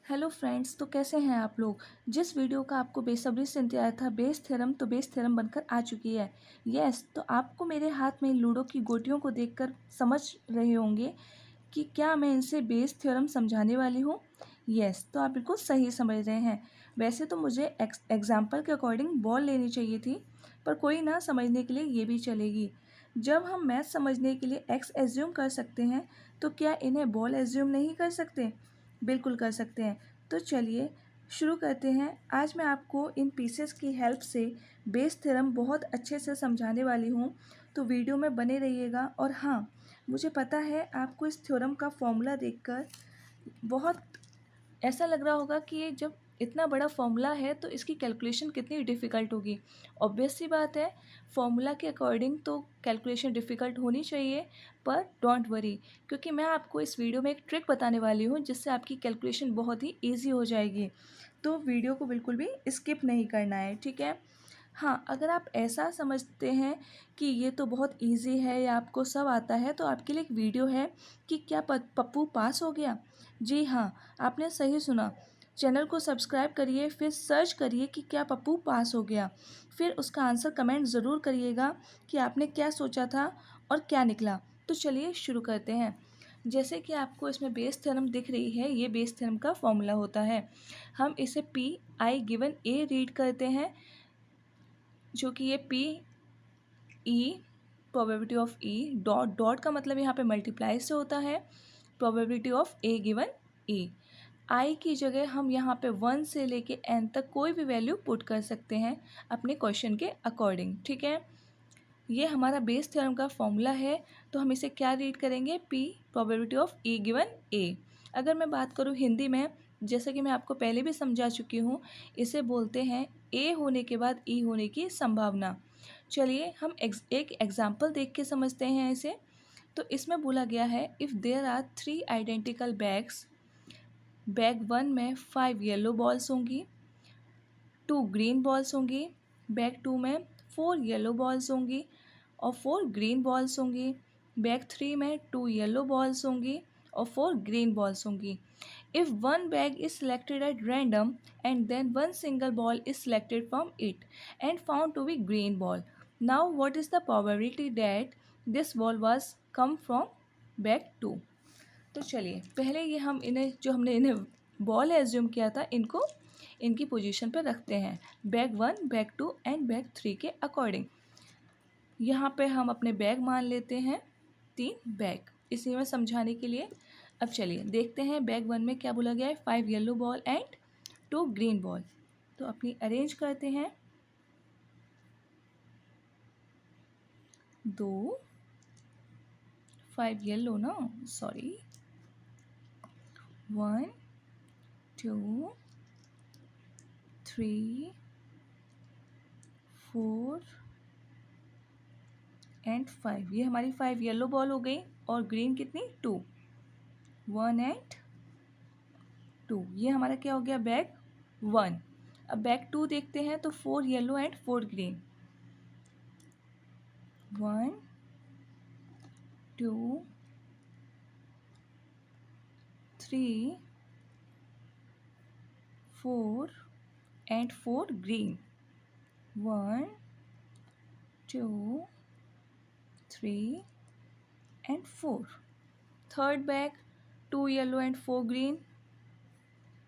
Hello friends, तो कैसे हैं आप लोग। जिस वीडियो का आपको बेसब्री से इंतजार था, बेस थ्योरम, तो बेस थ्योरम बनकर आ चुकी है। यस, तो आपको मेरे हाथ में लूडो की गोटियों को देखकर समझ रहे होंगे कि क्या मैं इनसे बेस थ्योरम समझाने वाली हूँ। यस, तो आप बिल्कुल सही समझ रहे हैं। वैसे तो मुझे एग्जाम्पल के अकॉर्डिंग बॉल लेनी चाहिए थी, पर कोई ना, समझने के लिए ये भी चलेगी। जब हम मैथ समझने के लिए एक्स एज्यूम कर सकते हैं, तो क्या इन्हें बॉल एज्यूम नहीं कर सकते। बिल्कुल कर सकते हैं। तो चलिए शुरू करते हैं। आज मैं आपको इन पीसेस की हेल्प से बेस थ्योरम बहुत अच्छे से समझाने वाली हूँ, तो वीडियो में बने रहिएगा। और हाँ, मुझे पता है आपको इस थ्योरम का फॉर्मूला देखकर बहुत ऐसा लग रहा होगा कि ये जब इतना बड़ा फॉर्मूला है तो इसकी कैलकुलेशन कितनी डिफ़िकल्ट होगी। ऑब्वियस सी बात है, फॉर्मूला के अकॉर्डिंग तो कैलकुलेशन डिफ़िकल्ट होनी चाहिए, पर डोंट वरी, क्योंकि मैं आपको इस वीडियो में एक ट्रिक बताने वाली हूँ जिससे आपकी कैलकुलेशन बहुत ही ईजी हो जाएगी। तो वीडियो को बिल्कुल भी स्किप नहीं करना है, ठीक है। हाँ, अगर आप ऐसा समझते हैं कि ये तो बहुत इजी है या आपको सब आता है, तो आपके लिए एक वीडियो है कि क्या पप्पू पास हो गया। जी हाँ, आपने सही सुना। चैनल को सब्सक्राइब करिए, फिर सर्च करिए कि क्या पप्पू पास हो गया। फिर उसका आंसर कमेंट ज़रूर करिएगा कि आपने क्या सोचा था और क्या निकला। तो चलिए शुरू करते हैं। जैसे कि आपको इसमें बेस थ्योरम दिख रही है, ये बेस थ्योरम का फॉर्मूला होता है। हम इसे P I given A read करते हैं, जो कि ये P E probability of E dot dot का मतलब यहाँ पे मल्टीप्लाई से होता है, probability of A given E. I की जगह हम यहाँ पे 1 से लेके n तक कोई भी वैल्यू पुट कर सकते हैं अपने क्वेश्चन के अकॉर्डिंग, ठीक है। ये हमारा बेस थ्योरम का फॉर्मूला है, तो हम इसे क्या रीड करेंगे, P probability of E given A. अगर मैं बात करूँ हिंदी में, जैसे कि मैं आपको पहले भी समझा चुकी हूँ, इसे बोलते हैं ए होने के बाद ई होने की संभावना। चलिए हम एक एग्जाम्पल देख के समझते हैं इसे। तो इसमें बोला गया है, if there are 3 identical bags, bag 1 में 5 येलो बॉल्स होंगी, 2 ग्रीन बॉल्स होंगी, बैग 2 में 4 येलो बॉल्स होंगी और 4 ग्रीन बॉल्स होंगी, बैग 3 में 2 येलो बॉल्स होंगी और 4 ग्रीन बॉल्स होंगी। If one bag is selected at random and then one single ball is selected from it and found to be green ball, now what is the probability that this ball was come from bag 2? तो चलिए पहले ये हम इन्हें, जो हमने इन्हें ball assume किया था, इनको इनकी पोजीशन पर रखते हैं, बैग 1, बैग 2 एंड बैग 3 के अकॉर्डिंग। यहाँ पे हम अपने बैग मान लेते हैं 3 बैग, इसी में समझाने के लिए। अब चलिए देखते हैं बैग 1 में क्या बोला गया है, 5 yellow ball and 2 green ball. तो अपनी अरेंज करते हैं, 2 5 येलो ना, सॉरी, 1 2 3 4 एंड 5। ये हमारी 5 येलो बॉल हो गई और ग्रीन कितनी, 2, 1 एंड 2। ये हमारा क्या हो गया, बैग 1। अब बैग 2 देखते हैं, तो 4 yellow and 4 green, 1 2 3 4 and 4 green, 1 2 3 and 4। Third bag 2 yellow and 4 green,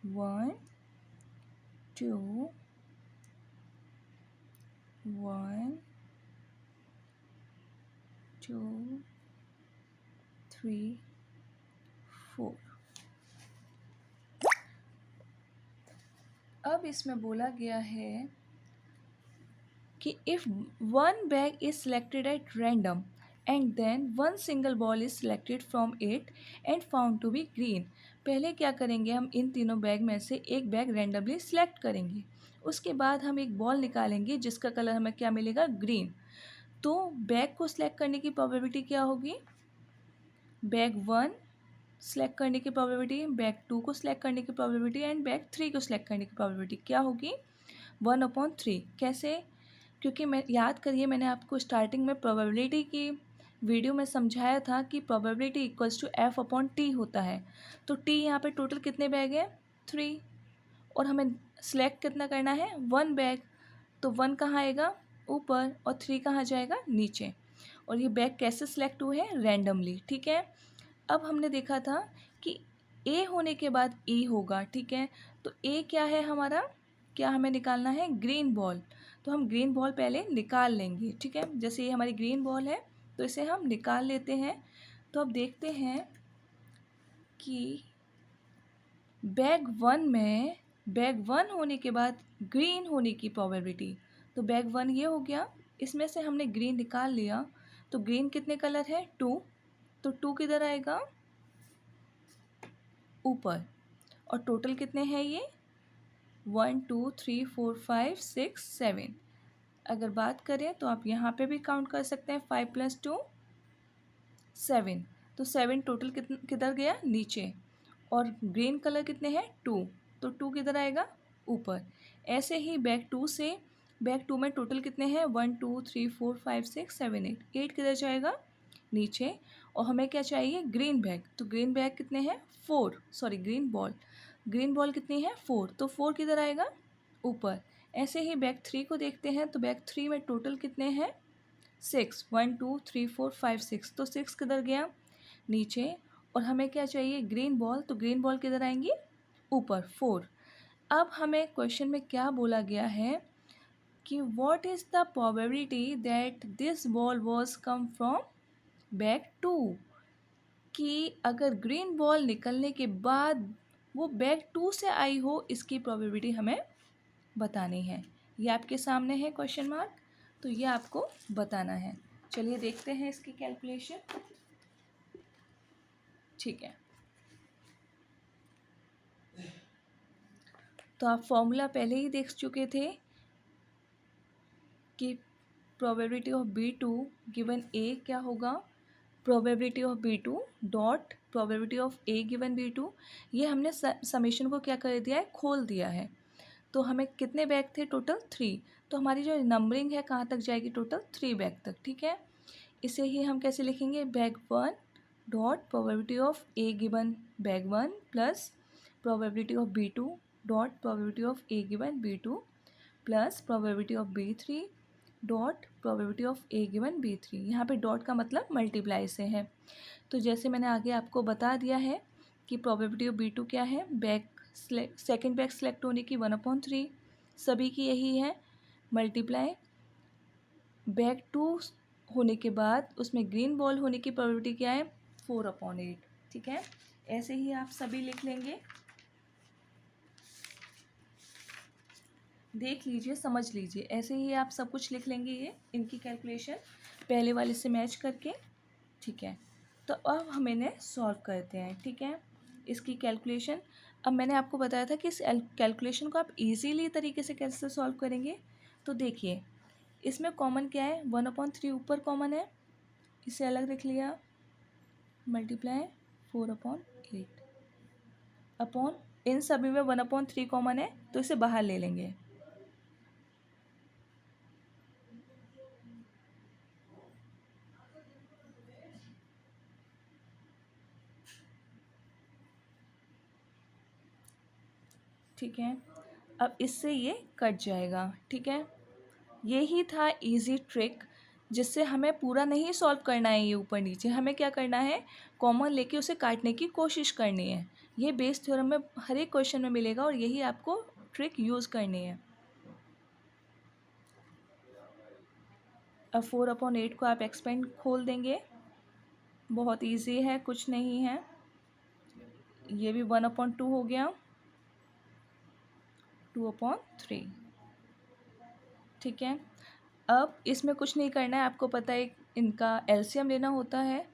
1 2 1 2 3 4। अब इसमें बोला गया है कि if one bag is selected at random and then one single ball is selected from it and found to be green. पहले क्या करेंगे, हम इन तीनों बैग में से एक बैग रैंडमली सिलेक्ट करेंगे, उसके बाद हम एक बॉल निकालेंगे जिसका कलर हमें क्या मिलेगा, ग्रीन। तो बैग को सिलेक्ट करने की प्रोबेबिलिटी क्या होगी, बैग 1 सेलेक्ट करने की प्रोबेबिलिटी, बैग 2 को सिलेक्ट करने की प्रोबेबिलिटी एंड बैग 3 को सिलेक्ट करने की प्रोबेबिलिटी क्या होगी, 1/3। कैसे, क्योंकि मैं याद करिए, मैंने आपको स्टार्टिंग में प्रोबेबिलिटी की वीडियो में समझाया था कि प्रोबेबिलिटी इक्वल्स टू F/T होता है। तो T यहाँ पे टोटल कितने बैग हैं, 3। और हमें सेलेक्ट कितना करना है, 1 बैग। तो 1 कहाँ आएगा, ऊपर, और 3 कहाँ जाएगा, नीचे। और ये बैग कैसे सिलेक्ट हुए हैं, रैंडमली। ठीक है, अब हमने देखा था कि ए होने के बाद ई होगा। ठीक है, तो ए क्या है हमारा, क्या हमें निकालना है, ग्रीन बॉल। तो हम ग्रीन बॉल पहले निकाल लेंगे। ठीक है, जैसे ये हमारी ग्रीन बॉल है तो इसे हम निकाल लेते हैं। तो अब देखते हैं कि बैग वन होने के बाद ग्रीन होने की प्रोबेबिलिटी। तो बैग 1 ये हो गया, इसमें से हमने ग्रीन निकाल लिया। तो ग्रीन कितने कलर है, 2। तो 2 किधर आएगा, ऊपर। और टोटल कितने हैं ये, 1 2 3 4 5 6 7। अगर बात करें तो आप यहाँ पे भी काउंट कर सकते हैं, 5 + 2 7। तो 7 टोटल किधर गया, नीचे। और ग्रीन कलर कितने हैं, 2। तो 2 किधर आएगा, ऊपर। ऐसे ही बैग टू में टोटल कितने हैं, 1 2 3 4 5 6 7 8। 8 किधर जाएगा, नीचे। और हमें क्या चाहिए, ग्रीन बैग। तो ग्रीन बैग कितने हैं, 4, सॉरी ग्रीन बॉल कितनी है, 4। तो 4 किधर आएगा, ऊपर। ऐसे ही बैग 3 को देखते हैं। तो बैग 3 में टोटल कितने हैं, 6, 1 2 3 4 5 6। तो 6 किधर गया, नीचे। और हमें क्या चाहिए, ग्रीन बॉल। तो ग्रीन बॉल किधर आएंगी, ऊपर, 4। अब हमें क्वेश्चन में क्या बोला गया है कि what is the probability that this ball was come from bag 2। कि अगर ग्रीन बॉल निकलने के बाद वो बैग 2 से आई हो, इसकी प्रोबेबिलिटी हमें बतानी है। ये आपके सामने है क्वेश्चन मार्क, तो ये आपको बताना है। चलिए देखते हैं इसकी कैलकुलेशन। ठीक है, तो आप फॉर्मूला पहले ही देख चुके थे कि probability of B2 given A क्या होगा, probability of B2 dot probability of A given B2। ये हमने समेशन को क्या कर दिया है, खोल दिया है। तो हमें कितने बैग थे, टोटल 3। तो हमारी जो नंबरिंग है कहाँ तक जाएगी, टोटल 3 बैग तक। ठीक है, इसे ही हम कैसे लिखेंगे, bag 1 dot probability of A given bag 1 plus probability of B2 dot probability of A given B2 plus probability of B3 dot probability of A given B3। यहाँ पे डॉट का मतलब मल्टीप्लाई से है। तो जैसे मैंने आगे आपको बता दिया है कि प्रोबेबिलिटी ऑफ B2 क्या है, सेकेंड बैग सेलेक्ट होने की 1/3, सभी की यही है, मल्टीप्लाई बैग 2 होने के बाद उसमें ग्रीन बॉल होने की प्रोबेबिलिटी क्या है, 4/8। ठीक है, ऐसे ही आप सभी लिख लेंगे, देख लीजिए, समझ लीजिए। ऐसे ही आप सब कुछ लिख लेंगे, ये इनकी कैलकुलेशन पहले वाले से मैच करके। ठीक है, तो अब हम इन्हें सॉल्व करते हैं। ठीक है, इसकी कैलकुलेशन, अब मैंने आपको बताया था कि इस कैलकुलेशन को आप इजीली तरीके से कैसे सॉल्व करेंगे। तो देखिए, इसमें कॉमन क्या है, 1/3 ऊपर कॉमन है, इसे अलग रख लिया, मल्टीप्लाई 4/8 अपॉन, इन सभी में 1/3 कॉमन है तो इसे बाहर ले लेंगे। ठीक है, अब इससे ये कट जाएगा। ठीक है, यही था इजी ट्रिक, जिससे हमें पूरा नहीं सॉल्व करना है ये ऊपर नीचे, हमें क्या करना है, कॉमन लेके उसे काटने की कोशिश करनी है। ये बेस थ्योरम में हर एक क्वेश्चन में मिलेगा और यही आपको ट्रिक यूज़ करनी है। अब 4/8 को आप एक्सपेंड खोल देंगे, बहुत इजी है, कुछ नहीं है। ये भी 1/2 हो गया, 2/3। ठीक है, अब इसमें कुछ नहीं करना है, आपको पता है इनका एलसीएम लेना होता है।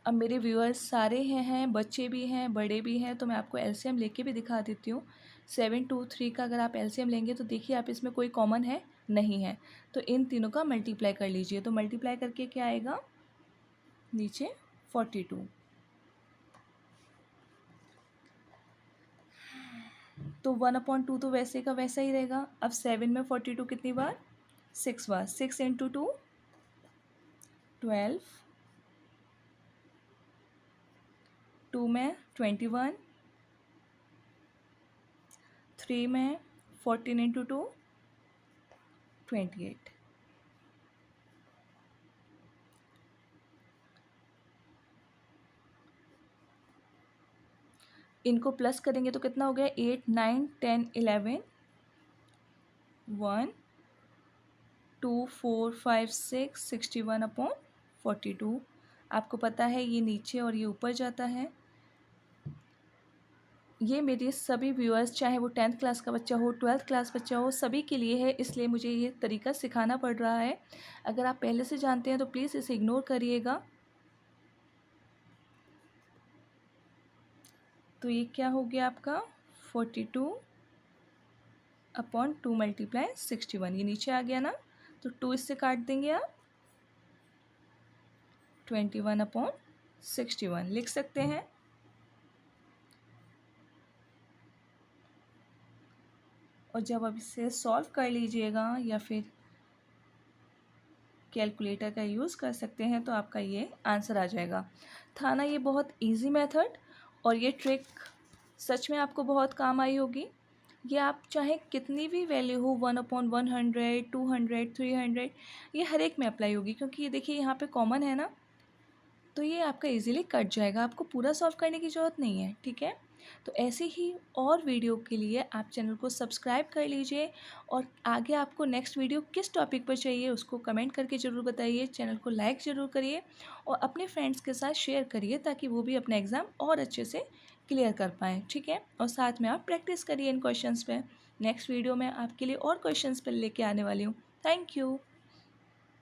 अब मेरे व्यूअर्स सारे हैं, बच्चे भी हैं, बड़े भी हैं, तो मैं आपको एलसीएम लेके भी दिखा देती हूँ। 7 2 3 का अगर आप एलसीएम लेंगे तो देखिए आप इसमें कोई कॉमन है, नहीं है, तो इन तीनों का मल्टीप्लाई कर लीजिए। तो मल्टीप्लाई करके क्या आएगा, नीचे 42। तो 1/2 तो वैसे का वैसा ही रहेगा। अब 7 में 42 कितनी बार, 6 बार, 6 × 2 12, 2 में 21, 3 में 14 इंटू 2 28। इनको प्लस करेंगे तो कितना हो गया 8 9 10 11 1 2 4 5 6 61 अपॉन 42। आपको पता है ये नीचे और ये ऊपर जाता है। ये मेरे सभी व्यूअर्स चाहे वो 10th क्लास का बच्चा हो 12th क्लास बच्चा हो सभी के लिए है, इसलिए मुझे ये तरीका सिखाना पड़ रहा है। अगर आप पहले से जानते हैं तो प्लीज़ इसे इग्नोर करिएगा। तो ये क्या हो गया आपका 42 अपॉन 2 मल्टीप्लाई 61। ये नीचे आ गया ना, तो 2 इससे काट देंगे आप, 21 अपॉन 61 लिख सकते हैं। और जब आप इसे सॉल्व कर लीजिएगा या फिर कैलकुलेटर का यूज़ कर सकते हैं तो आपका ये आंसर आ जाएगा। था ना ये बहुत इजी मेथड, और ये ट्रिक सच में आपको बहुत काम आई होगी। ये आप चाहे कितनी भी वैल्यू हो 1/100 200 300 ये हर एक में अप्लाई होगी, क्योंकि ये देखिए यहाँ पे कॉमन है ना, तो ये आपका इजीली कट जाएगा, आपको पूरा सॉल्व करने की ज़रूरत नहीं है। ठीक है, तो ऐसे ही और वीडियो के लिए आप चैनल को सब्सक्राइब कर लीजिए, और आगे आपको नेक्स्ट वीडियो किस टॉपिक पर चाहिए उसको कमेंट करके ज़रूर बताइए। चैनल को लाइक ज़रूर करिए और अपने फ्रेंड्स के साथ शेयर करिए ताकि वो भी अपना एग्ज़ाम और अच्छे से क्लियर कर पाएँ। ठीक है, और साथ में आप प्रैक्टिस करिए इन क्वेश्चंस पे। नेक्स्ट वीडियो में आपके लिए और क्वेश्चंस पर लेके आने वाली हूँ। Thank you.